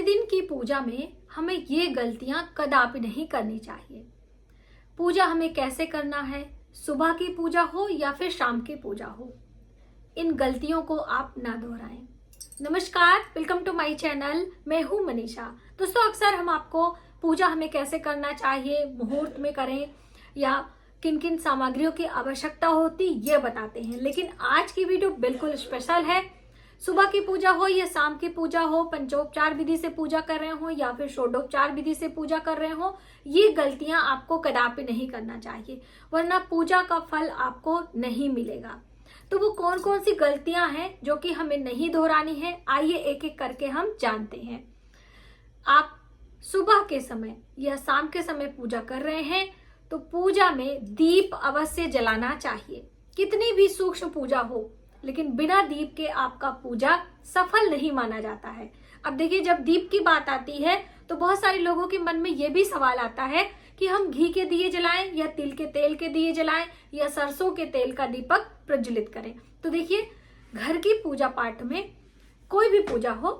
प्रतिदिन की पूजा में हमें ये गलतियां कदापि नहीं करनी चाहिए। पूजा हमें कैसे करना है, सुबह की पूजा हो या फिर शाम की पूजा हो, इन गलतियों को आप ना दोहराएं। नमस्कार, वेलकम टू माय चैनल। मैं हूं मनीषा। दोस्तों, अक्सर हम आपको पूजा हमें कैसे करना चाहिए, मुहूर्त में करें या किन किन सामग्रियों की आवश्यकता होती ये बताते हैं, लेकिन आज की वीडियो बिल्कुल स्पेशल है। सुबह की पूजा हो या शाम की पूजा हो, पंचोपचार विधि से पूजा कर रहे हो या फिर षोडोपचार विधि से पूजा कर रहे हो, ये गलतियां आपको कदापि नहीं करना चाहिए, वरना पूजा का फल आपको नहीं मिलेगा। तो वो कौन कौन सी गलतियां हैं जो कि हमें नहीं दोहरानी है, आइए एक एक करके हम जानते हैं। आप सुबह के समय या शाम के समय पूजा कर रहे हैं तो पूजा में दीप अवश्य जलाना चाहिए। कितनी भी सूक्ष्म पूजा हो, लेकिन बिना दीप के आपका पूजा सफल नहीं माना जाता है। अब देखिए, जब दीप की बात आती है तो बहुत सारे लोगों के मन में यह भी सवाल आता है कि हम घी के दिए जलाएं या तिल के तेल के दिए जलाएं या सरसों के तेल का दीपक प्रज्वलित करें। तो देखिए, घर की पूजा पाठ में कोई भी पूजा हो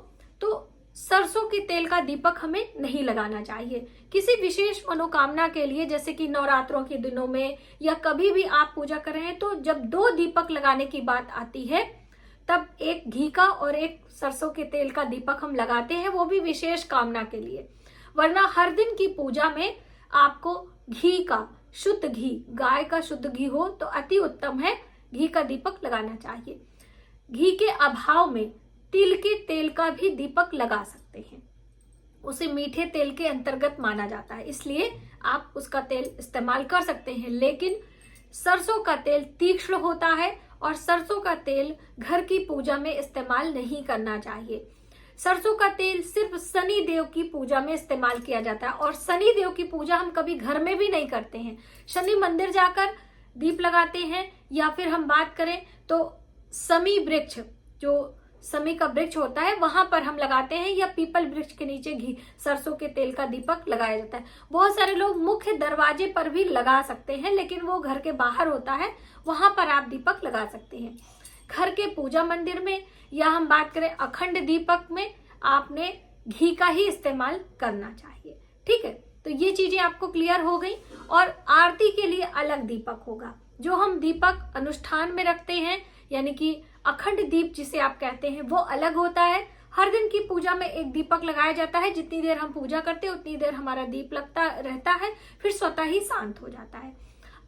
तो सरसों के तेल का दीपक हमें नहीं लगाना चाहिए। किसी विशेष मनोकामना के लिए, जैसे कि नवरात्रों के दिनों में या कभी भी आप पूजा कर रहे हैं, तो जब दो दीपक लगाने की बात आती है तब एक घी का और एक सरसों के तेल का दीपक हम लगाते हैं, वो भी विशेष कामना के लिए। वरना हर दिन की पूजा में आपको घी का, शुद्ध घी, गाय का शुद्ध घी हो तो अति उत्तम है, घी का दीपक लगाना चाहिए। घी के अभाव में तिल के तेल का भी दीपक लगा सकते हैं, उसे मीठे तेल के अंतर्गत माना जाता है, इसलिए आप उसका तेल इस्तेमाल कर सकते हैं। लेकिन सरसों का तेल तीक्ष्ण होता है और सरसों का तेल घर की पूजा में इस्तेमाल नहीं करना चाहिए। सरसों का तेल सिर्फ शनि देव की पूजा में इस्तेमाल किया जाता है, और शनि देव की पूजा हम कभी घर में भी नहीं करते हैं। शनि मंदिर जाकर दीप लगाते हैं, या फिर हम बात करें तो शमी वृक्ष, जो शमी का वृक्ष होता है, वहां पर हम लगाते हैं, या पीपल वृक्ष के नीचे घी सरसों के तेल का दीपक लगाया जाता है। बहुत सारे लोग मुख्य दरवाजे पर भी लगा सकते हैं, लेकिन वो घर के बाहर होता है, वहां पर आप दीपक लगा सकते हैं। घर के पूजा मंदिर में या हम बात करें अखंड दीपक में, आपने घी का ही इस्तेमाल करना चाहिए। ठीक है, तो ये चीजें आपको क्लियर हो गई। और आरती के लिए अलग दीपक होगा, जो हम दीपक अनुष्ठान में रखते हैं, यानी कि अखंड दीप जिसे आप कहते हैं, वो अलग होता है। हर दिन की पूजा में एक दीपक लगाया जाता है, जितनी देर हम पूजा करते हैं उतनी देर हमारा दीप लगता रहता है, फिर स्वतः ही शांत हो जाता है।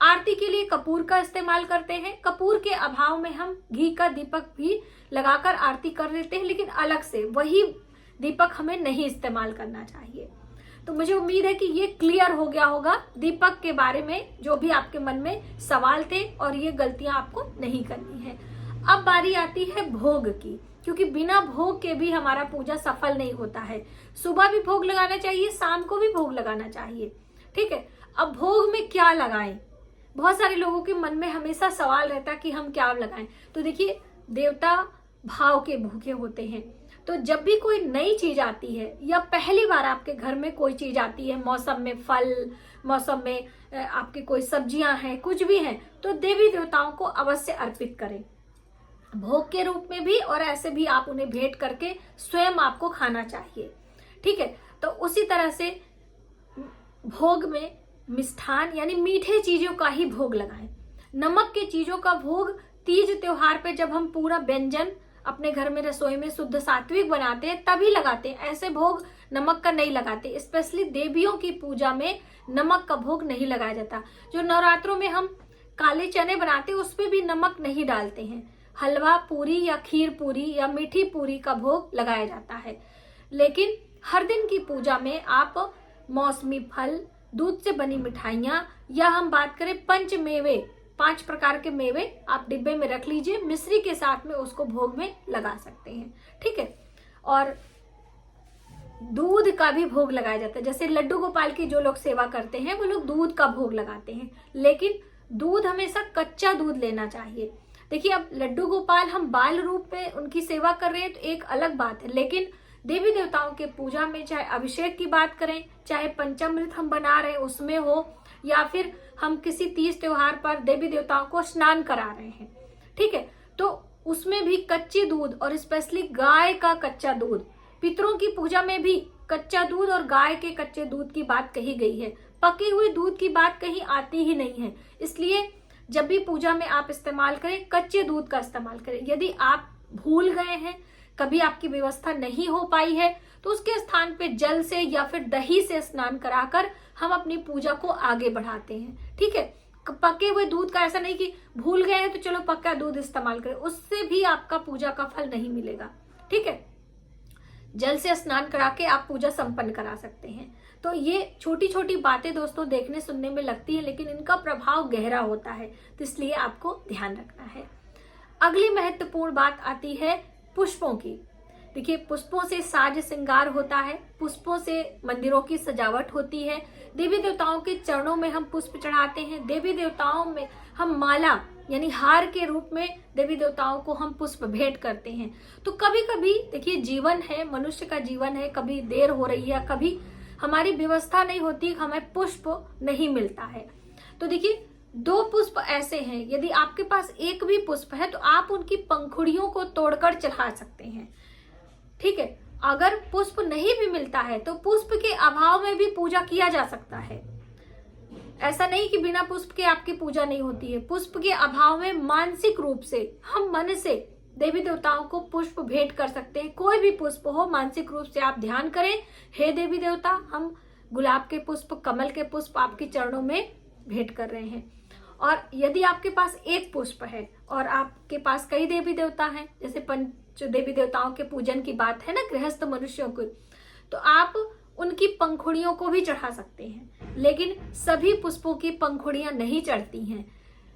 आरती के लिए कपूर का इस्तेमाल करते हैं। कपूर के अभाव में हम घी का दीपक भी लगाकर आरती कर लेते हैं, लेकिन अलग से वही दीपक हमें नहीं इस्तेमाल करना चाहिए। तो मुझे उम्मीद है कि ये क्लियर हो गया होगा दीपक के बारे में, जो भी आपके मन में सवाल थे, और ये गलतियां आपको नहीं करनी है। अब बारी आती है भोग की, क्योंकि बिना भोग के भी हमारा पूजा सफल नहीं होता है। सुबह भी भोग लगाना चाहिए, शाम को भी भोग लगाना चाहिए। ठीक है, अब भोग में क्या लगाएं, बहुत सारे लोगों के मन में हमेशा सवाल रहता है कि हम क्या लगाएं। तो देखिए, देवता भाव के भूखे होते हैं, तो जब भी कोई नई चीज आती है या पहली बार आपके घर में कोई चीज आती है, मौसम में फल, मौसम में आपकी कोई सब्जियां हैं, कुछ भी हैं, तो देवी देवताओं को अवश्य अर्पित करें, भोग के रूप में भी, और ऐसे भी आप उन्हें भेंट करके स्वयं आपको खाना चाहिए। ठीक है, तो उसी तरह से भोग में मिष्ठान यानी मीठे चीजों का ही भोग लगाएं। नमक के चीजों का भोग तीज त्योहार पे जब हम पूरा व्यंजन अपने घर में रसोई में शुद्ध सात्विक बनाते हैं तभी लगाते हैं, ऐसे भोग नमक का नहीं लगाते। स्पेशली देवियों की पूजा में नमक का भोग नहीं लगाया जाता। जो नवरात्रों में हम काले चने बनाते हैं उसमें भी नमक नहीं डालते हैं। हलवा पूरी या खीर पूरी या मीठी पूरी का भोग लगाया जाता है। लेकिन हर दिन की पूजा में आप मौसमी फल, दूध से बनी मिठाइयां, या हम बात करें पंच मेवे, 5 प्रकार के मेवे आप डिब्बे में रख लीजिए, मिश्री के साथ में उसको भोग में लगा सकते हैं। ठीक है, और दूध का भी भोग लगाया जाता है। जैसे लड्डू गोपाल की जो लोग सेवा करते हैं वो लोग दूध का भोग लगाते हैं, लेकिन दूध हमेशा कच्चा दूध लेना चाहिए। देखिए, अब लड्डू गोपाल हम बाल रूप में उनकी सेवा कर रहे हैं तो एक अलग बात है, लेकिन देवी देवताओं के पूजा में चाहे अभिषेक की बात करें, चाहे पंचामृत हम बना रहे हैं उसमें हो, या फिर हम किसी तीज त्योहार पर देवी देवताओं को स्नान करा रहे हैं, ठीक है, तो उसमें भी कच्चे दूध और स्पेशली गाय का कच्चा दूध पितरों की पूजा में भी कच्चा दूध और गाय के कच्चे दूध की बात कही गई है, पके हुए दूध की बात कहीं आती ही नहीं है। इसलिए जब भी पूजा में आप इस्तेमाल करें, कच्चे दूध का इस्तेमाल करें। यदि आप भूल गए हैं, कभी आपकी व्यवस्था नहीं हो पाई है, तो उसके स्थान पे जल से या फिर दही से स्नान कराकर हम अपनी पूजा को आगे बढ़ाते हैं। ठीक है, पके हुए दूध का ऐसा नहीं कि भूल गए हैं तो चलो पक्का दूध इस्तेमाल करें, उससे भी आपका पूजा का फल नहीं मिलेगा। ठीक है, जल से स्नान करा के आप पूजा संपन्न करा सकते हैं। तो ये छोटी छोटी बातें दोस्तों देखने सुनने में लगती है, लेकिन इनका प्रभाव गहरा होता है, तो इसलिए आपको ध्यान रखना है। अगली महत्वपूर्ण बात आती है पुष्पों की। देखिए, पुष्पों से साज श्रृंगार होता है, पुष्पों से मंदिरों की सजावट होती है, देवी देवताओं के चरणों में हम पुष्प चढ़ाते हैं, देवी देवताओं में हम माला यानी हार के रूप में देवी देवताओं को हम पुष्प भेंट करते हैं। तो कभी कभी देखिए, जीवन है, मनुष्य का जीवन है, कभी देर हो रही है, कभी हमारी व्यवस्था नहीं होती, हमें पुष्प नहीं मिलता है। तो देखिए, 2 पुष्प ऐसे हैं, यदि आपके पास एक भी पुष्प है तो आप उनकी पंखुड़ियों को तोड़कर चढ़ा सकते हैं। ठीक है, अगर पुष्प नहीं भी मिलता है तो पुष्प के अभाव में भी पूजा किया जा सकता है। ऐसा नहीं कि बिना पुष्प के आपकी पूजा नहीं होती है। पुष्प के अभाव में मानसिक रूप से हम मन से देवी देवताओं को पुष्प भेंट कर सकते हैं। कोई भी पुष्प हो, मानसिक रूप से आप ध्यान करें, हे देवी देवता, हम गुलाब के पुष्प, कमल के पुष्प आपके चरणों में भेंट कर रहे हैं। और यदि आपके पास एक पुष्प है और आपके पास कई देवी देवता हैं, जैसे पंच देवी देवताओं के पूजन की बात है ना गृहस्थ मनुष्यों को, तो आप उनकी पंखुड़ियों को भी चढ़ा सकते हैं। लेकिन सभी पुष्पों की पंखुड़ियां नहीं चढ़ती हैं।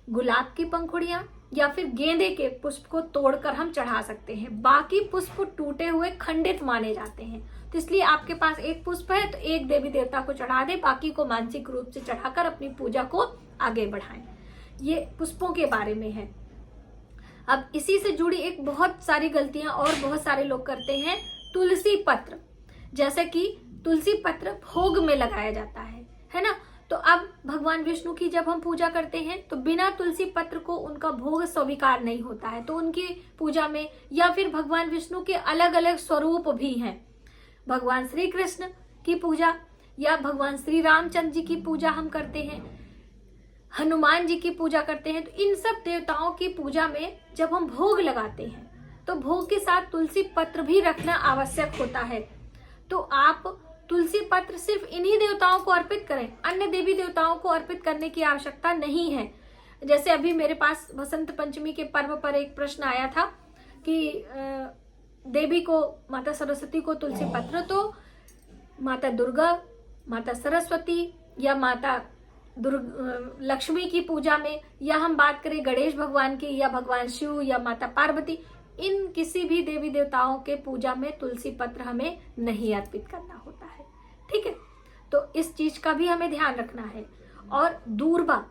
गुलाब की पंखुड़ियां या फिर गेंदे के पुष्प को तोड़कर हम चढ़ा सकते हैं। बाकी पुष्प टूटे हुए खंडित माने जाते हैं। तो इसलिए आपके पास एक पुष्प है तो एक देवी देवता को चढ़ा दे, बाकी को मानसिक रूप से चढ़ाकर अपनी पूजा को आगे बढ़ाएं। ये पुष्पों के बारे में है। अब इसी से जुड़ी एक बहुत सारी गलतियां और बहुत सारे लोग करते हैं। तुलसी पत्र, जैसे कि तुलसी पत्र भोग में लगाया जाता है ना। तो अब भगवान विष्णु की जब हम पूजा करते हैं तो बिना तुलसी पत्र को उनका भोग स्वीकार नहीं होता है। तो उनकी पूजा में, या फिर भगवान विष्णु के अलग अलग स्वरूप भी हैं, भगवान श्री कृष्ण की पूजा या भगवान श्री रामचंद्र जी की पूजा हम करते हैं, हनुमान जी की पूजा करते हैं। तो इन सब देवताओं की पूजा में जब हम भोग लगाते हैं तो भोग के साथ तुलसी पत्र भी रखना आवश्यक होता है। तो आप तुलसी पत्र सिर्फ इन्हीं देवताओं को अर्पित करें, अन्य देवी देवताओं को अर्पित करने की आवश्यकता नहीं है। जैसे अभी मेरे पास वसंत पंचमी के पर्व पर एक प्रश्न आया था कि देवी को, माता सरस्वती को तुलसी पत्र, तो माता दुर्गा, माता सरस्वती या माता लक्ष्मी की पूजा में, या हम बात करें गणेश भगवान की या भगवान शिव या माता पार्वती, इन किसी भी देवी देवताओं के पूजा में तुलसी पत्र हमें नहीं अर्पित करना होता है। ठीक है, तो इस चीज का भी हमें ध्यान रखना है। और दूर्वा,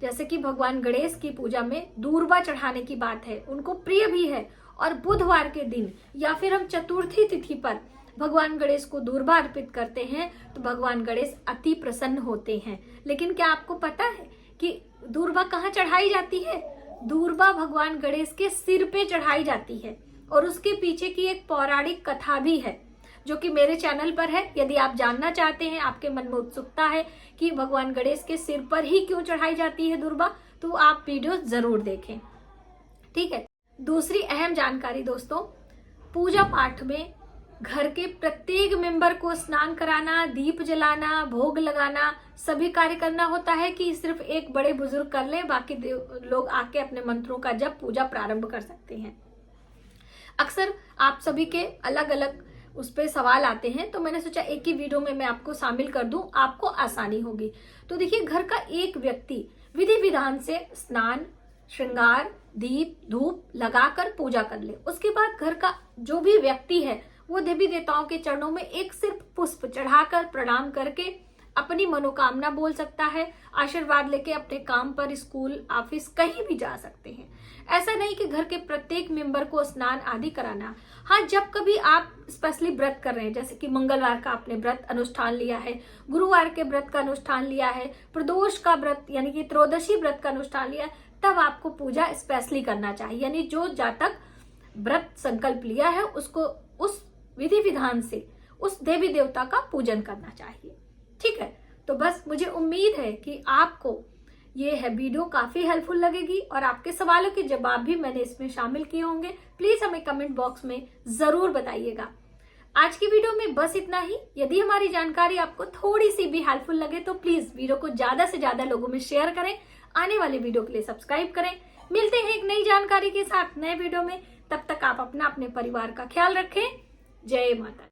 जैसे कि भगवान गणेश की पूजा में दूर्वा चढ़ाने की बात है, उनको प्रिय भी है। और बुधवार के दिन या फिर हम चतुर्थी तिथि पर भगवान गणेश को दूर्वा अर्पित करते हैं तो भगवान गणेश अति प्रसन्न होते हैं। लेकिन क्या आपको पता है कि दूर्वा कहाँ चढ़ाई जाती है? दूर्वा भगवान गणेश के सिर पे चढ़ाई जाती है। और उसके पीछे की एक पौराणिक कथा भी है जो कि मेरे चैनल पर है। यदि आप जानना चाहते हैं, आपके मन में उत्सुकता है कि भगवान गणेश के सिर पर ही क्यों चढ़ाई जाती है दूर्वा, तो आप वीडियो जरूर देखें। ठीक है, दूसरी अहम जानकारी दोस्तों, पूजा पाठ में घर के प्रत्येक मेंबर को स्नान कराना, दीप जलाना, भोग लगाना, सभी कार्य करना होता है कि सिर्फ एक बड़े बुजुर्ग कर ले, बाकी लोग आके अपने मंत्रों का जप पूजा प्रारंभ कर सकते हैं। अक्सर आप सभी के अलग अलग उस पे सवाल आते हैं, तो मैंने सोचा एक ही वीडियो में मैं आपको शामिल कर दूं, आपको आसानी होगी। तो देखिए, घर का एक व्यक्ति विधि विधान से स्नान, श्रृंगार, दीप धूप लगाकर पूजा कर ले। उसके बाद घर का जो भी व्यक्ति है वो देवी देवताओं के चरणों में एक सिर्फ पुष्प चढ़ाकर प्रणाम करके अपनी मनोकामना बोल सकता है, आशीर्वाद लेके अपने काम पर, स्कूल, ऑफिस, कहीं भी जा सकते हैं। ऐसा नहीं कि घर के प्रत्येक मेंबर को स्नान आदि कराना। हाँ, जब कभी आप स्पेशली व्रत कर रहे हैं, जैसे कि मंगलवार का आपने व्रत अनुष्ठान लिया है, गुरुवार के व्रत का अनुष्ठान लिया है, प्रदोष का व्रत यानी कि त्रयोदशी व्रत का अनुष्ठान लिया है, तब आपको पूजा स्पेशली करना चाहिए। यानी जो जातक व्रत संकल्प लिया है उसको उस विधि विधान से उस देवी देवता का पूजन करना चाहिए। ठीक है, तो बस मुझे उम्मीद है कि आपको ये है वीडियो काफी हेल्पफुल लगेगी और आपके सवालों के जवाब भी मैंने इसमें शामिल किए होंगे। प्लीज हमें कमेंट बॉक्स में जरूर बताइएगा। आज की वीडियो में बस इतना ही। यदि हमारी जानकारी आपको थोड़ी सी भी हेल्पफुल लगे तो प्लीज वीडियो को ज्यादा से ज्यादा लोगों में शेयर करें। आने वाले वीडियो के लिए सब्सक्राइब करें। मिलते हैं एक नई जानकारी के साथ नए वीडियो में। तब तक आप अपने परिवार का ख्याल रखें। जय माता।